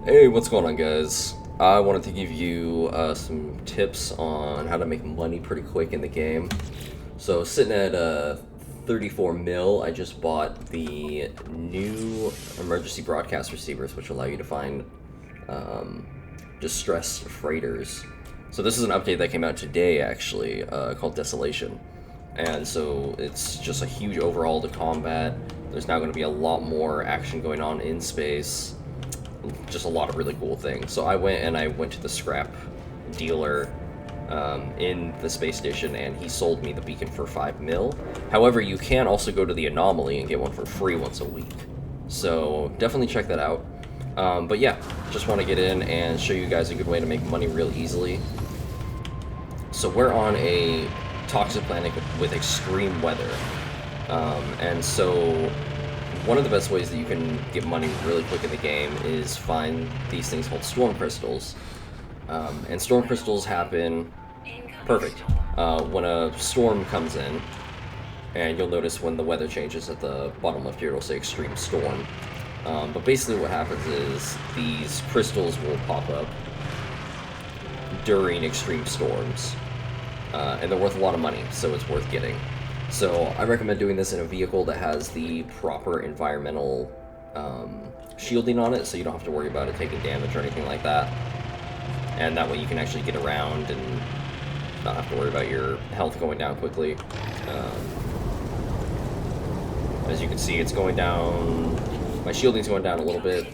Hey, what's going on, guys? I wanted to give you some tips on how to make money pretty quick in the game. So, sitting at 34 mil, I just bought the new emergency broadcast receivers, which allow you to find um, distressed freighters. So, this is an update that came out today, actually, called Desolation. And so, it's just a huge overhaul to combat. There's now going to be a lot more action going on in space, just a lot of really cool things. So I went to the scrap dealer in the space station, and he sold me the beacon for 5 mil. However, you can also go to the anomaly and get one for free once a week. So definitely check that out. But yeah, just want to get in and show you guys a good way to make money real easily. So we're on a toxic planet with extreme weather. And so one of the best ways that you can get money really quick in the game is find these things called storm crystals. And storm crystals happen perfect when a storm comes in, and you'll notice when the weather changes at the bottom left here, it'll say extreme storm. But basically, what happens is these crystals will pop up during extreme storms, and they're worth a lot of money, so it's worth getting. So I recommend doing this in a vehicle that has the proper environmental shielding on it, so you don't have to worry about it taking damage or anything like that. And that way you can actually get around and not have to worry about your health going down quickly. As you can see, it's going down. My shielding's going down a little bit,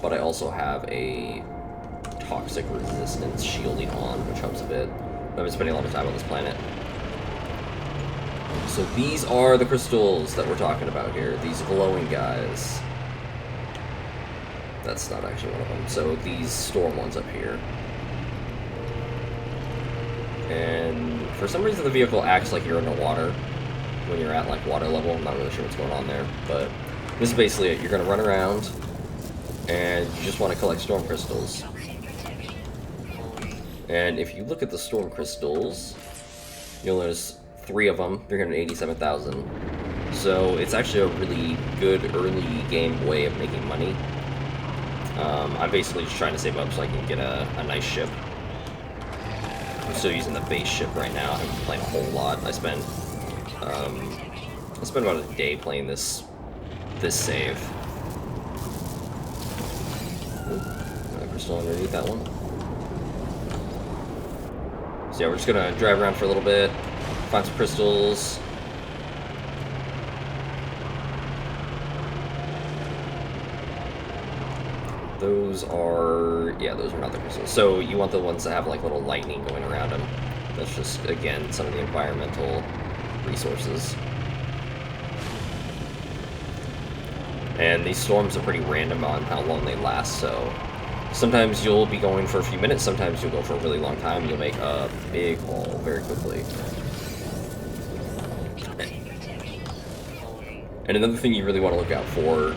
but I also have a toxic resistance shielding on, which helps a bit. I've been spending a lot of time on this planet. So these are the crystals that we're talking about here, these glowing guys. That's not actually one of them. So these storm ones up here. And for some reason the vehicle acts like you're in the water when you're at like water level. I'm not really sure what's going on there, but this is basically it. You're gonna run around and you just want to collect storm crystals. And if you look at the storm crystals, you'll notice 3 of them, 387,000. So it's actually a really good early game way of making money. I'm basically just trying to save up so I can get a nice ship. I'm still using the base ship right now. I haven't been playing a whole lot. I spent about a day playing this save. Ooh, crystal underneath that one. So yeah, we're just gonna drive around for a little bit, find some crystals. Those are not the crystals. So you want the ones that have like little lightning going around them. That's just, again, some of the environmental resources. And these storms are pretty random on how long they last, so sometimes you'll be going for a few minutes, sometimes you'll go for a really long time, and you'll make a big haul very quickly. And another thing you really want to look out for,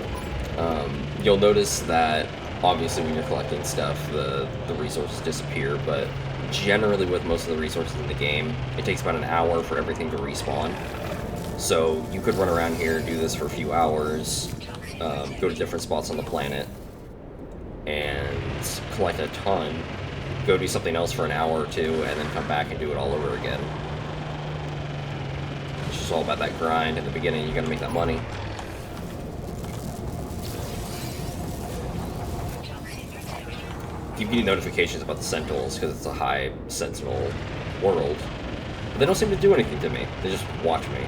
you'll notice that obviously when you're collecting stuff, the resources disappear, but generally with most of the resources in the game, it takes about an hour for everything to respawn. So you could run around here, do this for a few hours, go to different spots on the planet, and collect a ton, go do something else for an hour or two, and then come back and do it all over again. It's just all about that grind. In the beginning, you gotta make that money. Keep getting notifications about the Sentinels because it's a high Sentinel world. But they don't seem to do anything to me. They just watch me.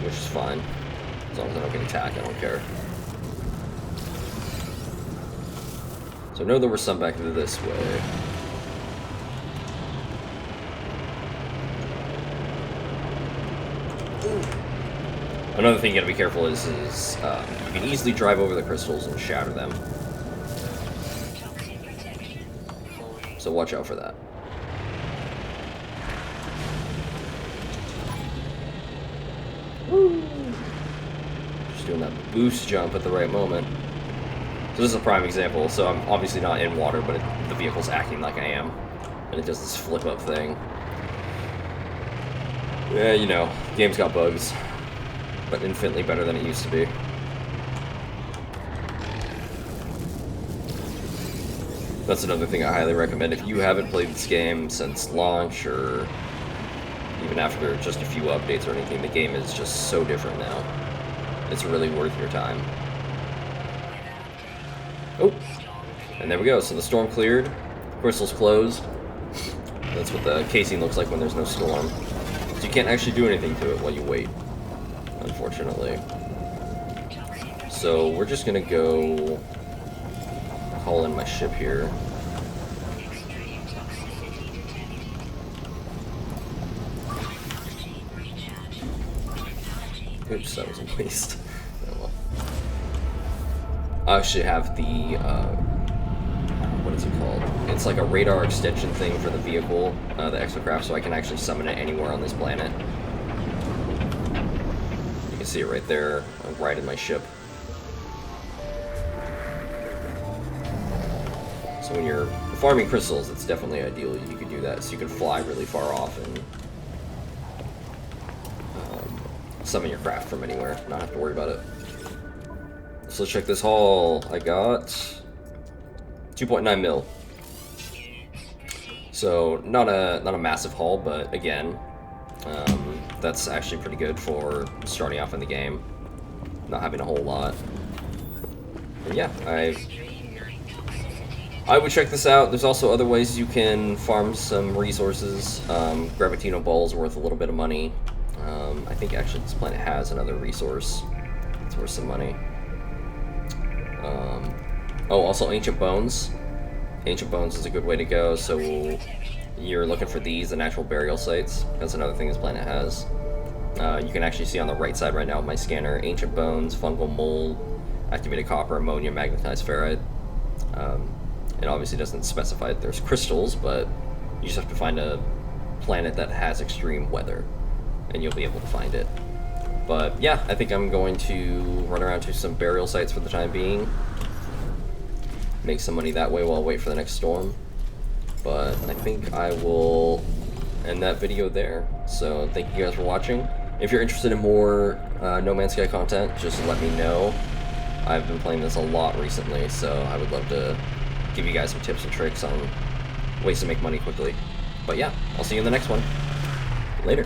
Which is fine. As long as I don't get attacked, I don't care. So I know there was some back this way. Another thing you gotta be careful is you can easily drive over the crystals and shatter them. So watch out for that. Woo! Just doing that boost jump at the right moment. So this is a prime example. So I'm obviously not in water, but the vehicle's acting like I am. And it does this flip up thing. Yeah, you know, game's got bugs, but infinitely better than it used to be. That's another thing I highly recommend. If you haven't played this game since launch, or even after just a few updates or anything, the game is just so different now. It's really worth your time. Oh, and there we go. So the storm cleared, crystal's closed. That's what the casing looks like when there's no storm. So you can't actually do anything to it while you wait, unfortunately. So we're just gonna go call in my ship here. Oops, that was a waste. Oh, well. I actually have the, what is it called? It's like a radar extension thing for the vehicle, the exocraft, so I can actually summon it anywhere on this planet. You can see it right there, right in my ship. So when you're farming crystals, it's definitely ideal. You could do that, so you can fly really far off and summon your craft from anywhere, not have to worry about it. So let's check this haul. I got 2.9 mil. So not a massive haul, but again, that's actually pretty good for starting off in the game, not having a whole lot. But yeah, I would check this out. There's also other ways you can farm some resources. Gravitino Ball is worth a little bit of money. I think actually this planet has another resource. It's worth some money. Oh, also Ancient Bones. Ancient Bones is a good way to go. So you're looking for these, the natural burial sites. That's another thing this planet has. You can actually see on the right side right now of my scanner, Ancient Bones, Fungal Mold, Activated Copper, Ammonia, Magnetized Ferrite. It obviously doesn't specify that there's crystals, but you just have to find a planet that has extreme weather, and you'll be able to find it. But yeah, I think I'm going to run around to some burial sites for the time being. Make some money that way while I wait for the next storm. But I think I will end that video there. So thank you guys for watching. If you're interested in more No Man's Sky content, just let me know. I've been playing this a lot recently, so I would love to give you guys some tips and tricks on ways to make money quickly. But yeah, I'll see you in the next one. Later.